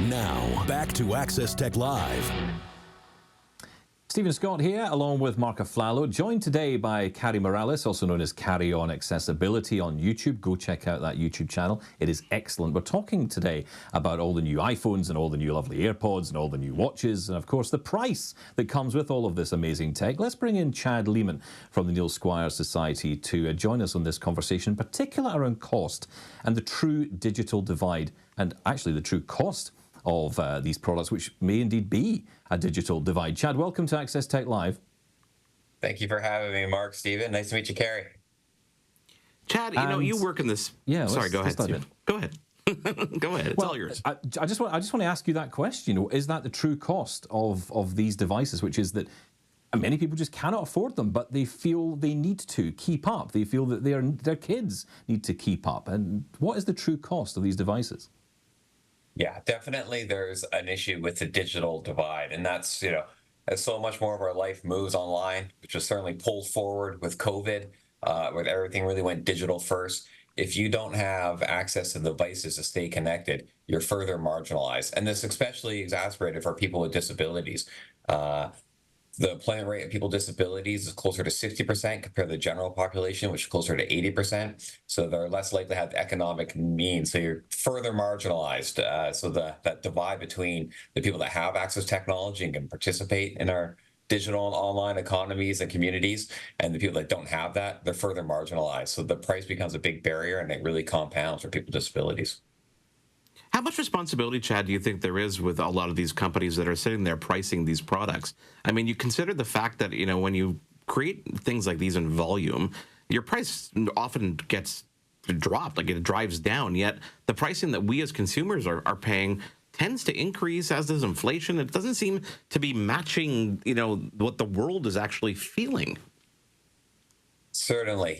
Now, back to Access Tech Live. Stephen Scott here, along with Marc Aflalo, joined today by Carrie Morales, also known as Carrie on Accessibility on YouTube. Go check out that YouTube channel. It is excellent. We're talking today about all the new iPhones and all the new lovely AirPods and all the new watches and, of course, the price that comes with all of this amazing tech. Let's bring in Chad Lehman from the Neil Squire Society to join us on this conversation, in particular around cost and the true digital divide and actually the true cost of these products, which may indeed be a digital divide. Chad, welcome to Access Tech Live. Thank you for having me, Mark. Stephen, nice to meet you, Carrie. Chad, you work in this. Yeah, sorry, go ahead, Stephen. Go ahead. Go ahead. It's all yours. I just want to ask you that question. Is that the true cost of these devices, which is that many people just cannot afford them, but they feel they need to keep up. They feel that their kids need to keep up. And what is the true cost of these devices? Yeah, definitely there's an issue with the digital divide, and that's, as so much more of our life moves online, which was certainly pulled forward with COVID, where everything really went digital first. If you don't have access to devices to stay connected, you're further marginalized. And this especially exacerbated for people with disabilities. The employment rate of people with disabilities is closer to 60% compared to the general population, which is closer to 80%. So they're less likely to have economic means. So you're further marginalized. So that divide between the people that have access to technology and can participate in our digital and online economies and communities, and the people that don't have that, they're further marginalized. So the price becomes a big barrier, and it really compounds for people with disabilities. How much responsibility, Chad, do you think there is with a lot of these companies that are sitting there pricing these products? I mean, you consider the fact that, when you create things like these in volume, your price often gets dropped, like it drives down, yet the pricing that we as consumers are paying tends to increase, as does inflation. It doesn't seem to be matching, what the world is actually feeling. Certainly,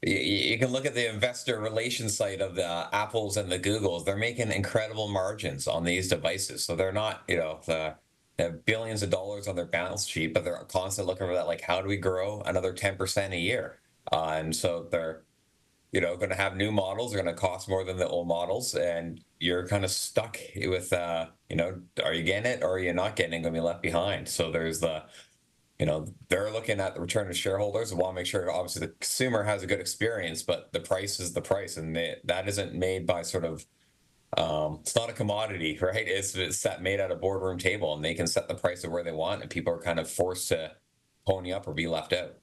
you can look at the investor relations site of the Apples and the Googles. They're making incredible margins on these devices. So they're not, they have billions of dollars on their balance sheet, but they're constantly looking for that, like, how do we grow another 10% a year? And so they're, going to have new models. They're going to cost more than the old models. And you're kind of stuck with, are you getting it or are you not getting it, going to be left behind? So there's they're looking at the return to shareholders and want to make sure, obviously, the consumer has a good experience, but the price is the price. And that isn't made by sort of, it's not a commodity, right? It's made at a boardroom table, and they can set the price of where they want, and people are kind of forced to pony up or be left out.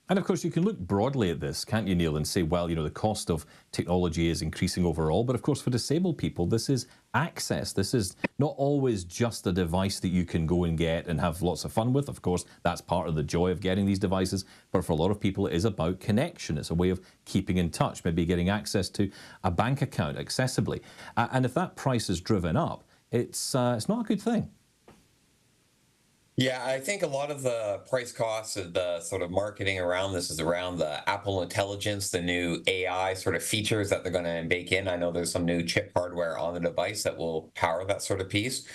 And of course, you can look broadly at this, can't you, Neil, and say, well, the cost of technology is increasing overall. But of course, for disabled people, this is access. This is not always just a device that you can go and get and have lots of fun with. Of course, that's part of the joy of getting these devices. But for a lot of people, it is about connection. It's a way of keeping in touch, maybe getting access to a bank account accessibly. And if that price is driven up, it's not a good thing. Yeah, I think a lot of the price costs of the sort of marketing around this is around the Apple Intelligence, the new AI sort of features that they're going to bake in. I know there's some new chip hardware on the device that will power that sort of piece.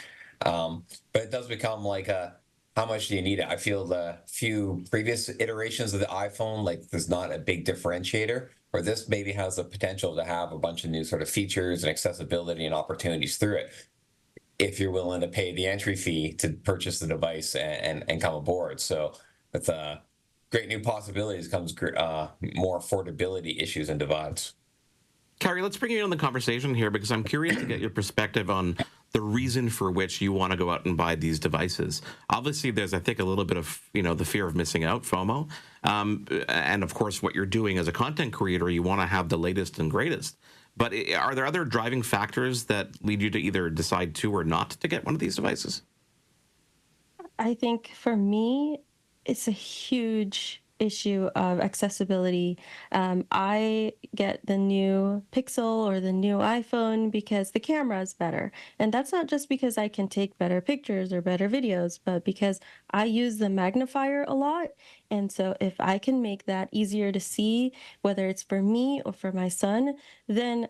But it does become like how much do you need it? I feel the few previous iterations of the iPhone, like, there's not a big differentiator, or this maybe has the potential to have a bunch of new sort of features and accessibility and opportunities through it, if you're willing to pay the entry fee to purchase the device and come aboard. So with great new possibilities comes more affordability issues and divides. Carrie, let's bring you in the conversation here, because I'm curious to get your perspective on the reason for which you want to go out and buy these devices. Obviously, there's, I think, a little bit of, the fear of missing out, FOMO. And of course, what you're doing as a content creator, you want to have the latest and greatest. But are there other driving factors that lead you to either decide to or not to get one of these devices? I think for me, it's a huge issue of accessibility. I get the new Pixel or the new iPhone because the camera is better. And that's not just because I can take better pictures or better videos, but because I use the magnifier a lot. And so if I can make that easier to see, whether it's for me or for my son, then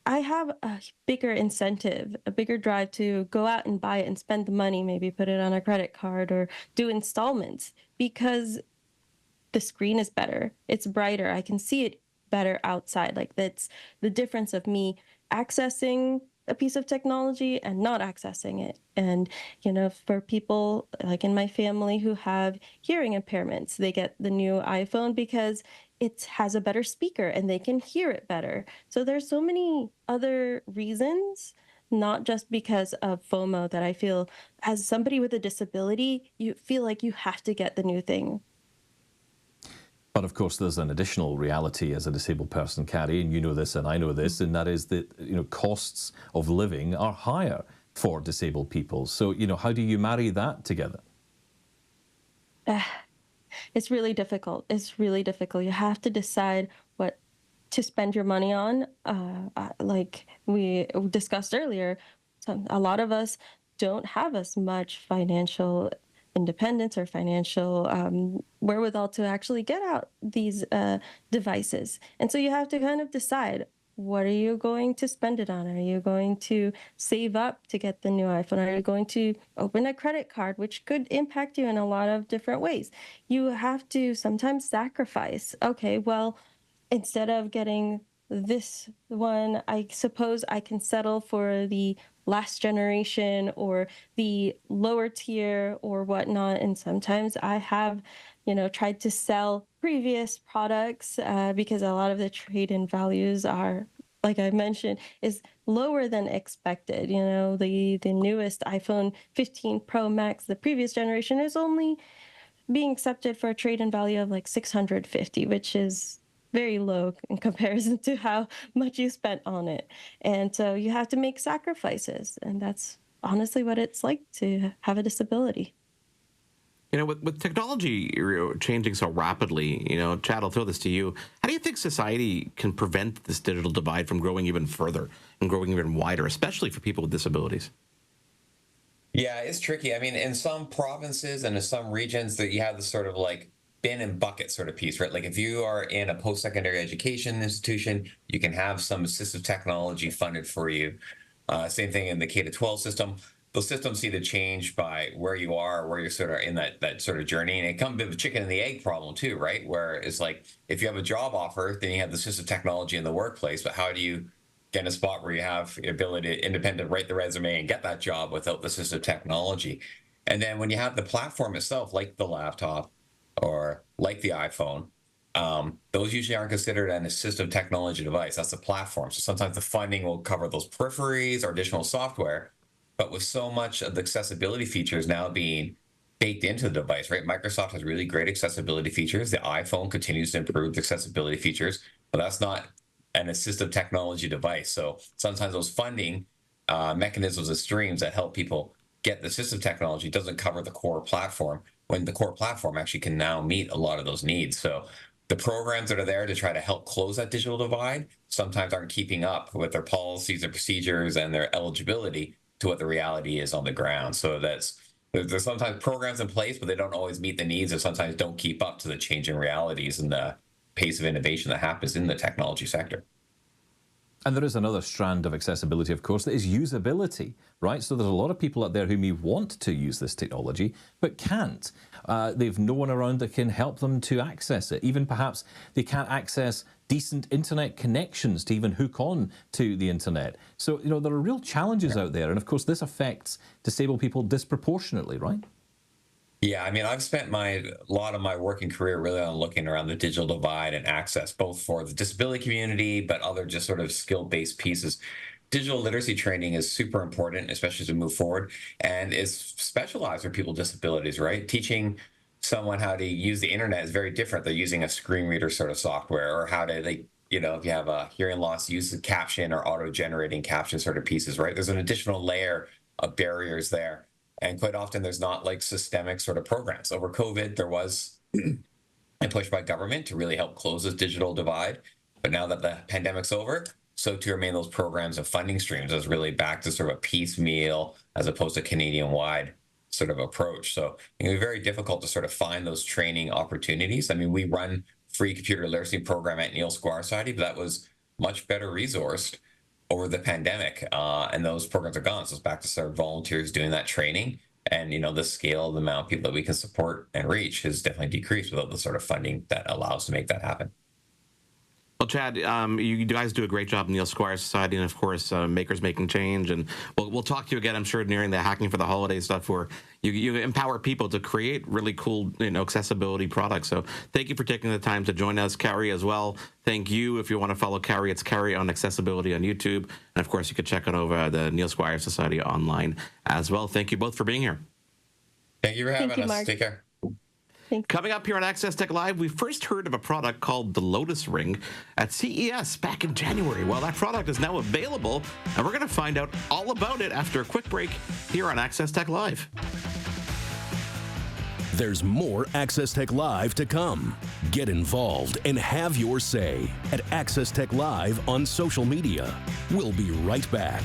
I have a bigger incentive, a bigger drive to go out and buy it and spend the money, maybe put it on a credit card or do installments, because the screen is better. It's brighter. I can see it better outside. Like, that's the difference of me accessing a piece of technology and not accessing it. And, for people like in my family who have hearing impairments, they get the new iPhone because it has a better speaker and they can hear it better. So there's so many other reasons, not just because of FOMO, that I feel as somebody with a disability, you feel like you have to get the new thing. But of course, there's an additional reality as a disabled person, Carrie, and you know this and I know this, and that is that costs of living are higher for disabled people. So how do you marry that together? It's really difficult. It's really difficult. You have to decide what to spend your money on. Like we discussed earlier, a lot of us don't have as much financial independence or financial wherewithal to actually get out these devices. And so you have to kind of decide, what are you going to spend it on? Are you going to save up to get the new iPhone? Are you going to open a credit card, which could impact you in a lot of different ways? You have to sometimes sacrifice. Okay, well, instead of getting this one, I suppose I can settle for the last generation or the lower tier or whatnot. And sometimes I have, tried to sell previous products because a lot of the trade-in values are, like I mentioned, is lower than expected. The newest iPhone 15 Pro Max, the previous generation, is only being accepted for a trade-in value of like 650, which is very low in comparison to how much you spent on it. And so you have to make sacrifices. And that's honestly what it's like to have a disability. With technology changing so rapidly, Chad, I'll throw this to you. How do you think society can prevent this digital divide from growing even further and growing even wider, especially for people with disabilities? Yeah, it's tricky. I mean, in some provinces and in some regions that you have this sort of like bin and bucket sort of piece, right? Like if you are in a post-secondary education institution, you can have some assistive technology funded for you. Same thing in the K-12 system. Those systems need to change by where you are, where you're sort of in that sort of journey. And it comes a bit of a chicken and the egg problem too, right? Where it's like, if you have a job offer, then you have the assistive technology in the workplace, but how do you get in a spot where you have the ability to independently write the resume and get that job without the assistive technology? And then when you have the platform itself, like the laptop or like the iPhone, those usually aren't considered an assistive technology device. That's the platform. So sometimes the funding will cover those peripheries or additional software. But with so much of the accessibility features now being baked into the device, right? Microsoft has really great accessibility features. The iPhone continues to improve the accessibility features, but that's not an assistive technology device. So sometimes those funding mechanisms and streams that help people get the assistive technology doesn't cover the core platform, when the core platform actually can now meet a lot of those needs. So the programs that are there to try to help close that digital divide sometimes aren't keeping up with their policies and procedures and their eligibility to what the reality is on the ground. So there's sometimes programs in place, but they don't always meet the needs, or sometimes don't keep up to the changing realities and the pace of innovation that happens in the technology sector. And there is another strand of accessibility, of course, that is usability, right? So there's a lot of people out there who may want to use this technology, but can't. They've no one around that can help them to access it. Even perhaps they can't access decent internet connections to even hook on to the internet. So, there are real challenges out there. And of course, this affects disabled people disproportionately, right? Yeah, I mean, I've spent a lot of my working career really on looking around the digital divide and access, both for the disability community, but other just sort of skill-based pieces. Digital literacy training is super important, especially as we move forward, and is specialized for people with disabilities, right? Teaching someone how to use the internet is very different. They're using a screen reader sort of software, or how to, if you have a hearing loss, use the caption or auto-generating caption sort of pieces, right? There's an additional layer of barriers there. And quite often there's not like systemic sort of programs. Over COVID, there was a push by government to really help close this digital divide. But now that the pandemic's over, so to remain those programs and funding streams is really back to sort of a piecemeal as opposed to Canadian-wide sort of approach. So it can be very difficult to sort of find those training opportunities. I mean, we run free computer literacy program at Neil Squire Society, but that was much better resourced over the pandemic, and those programs are gone. So it's back to sort of volunteers doing that training. And, the scale, the amount of people that we can support and reach has definitely decreased without the sort of funding that allows to make that happen. Well, Chad, you guys do a great job in Neil Squire Society, and of course, Makers Making Change. And we'll talk to you again, I'm sure, during the Hacking for the Holidays stuff, where you empower people to create really cool, accessibility products. So thank you for taking the time to join us, Carrie, as well. Thank you. If you want to follow Carrie, it's Carrie on Accessibility on YouTube, and of course, you can check out over the Neil Squire Society online as well. Thank you both for being here. Thank you for having us. Marc. Take care. Coming up here on Access Tech Live, we first heard of a product called the Lotus Ring at CES back in January. Well, that product is now available, and we're going to find out all about it after a quick break here on Access Tech Live. There's more Access Tech Live to come. Get involved and have your say at Access Tech Live on social media. We'll be right back.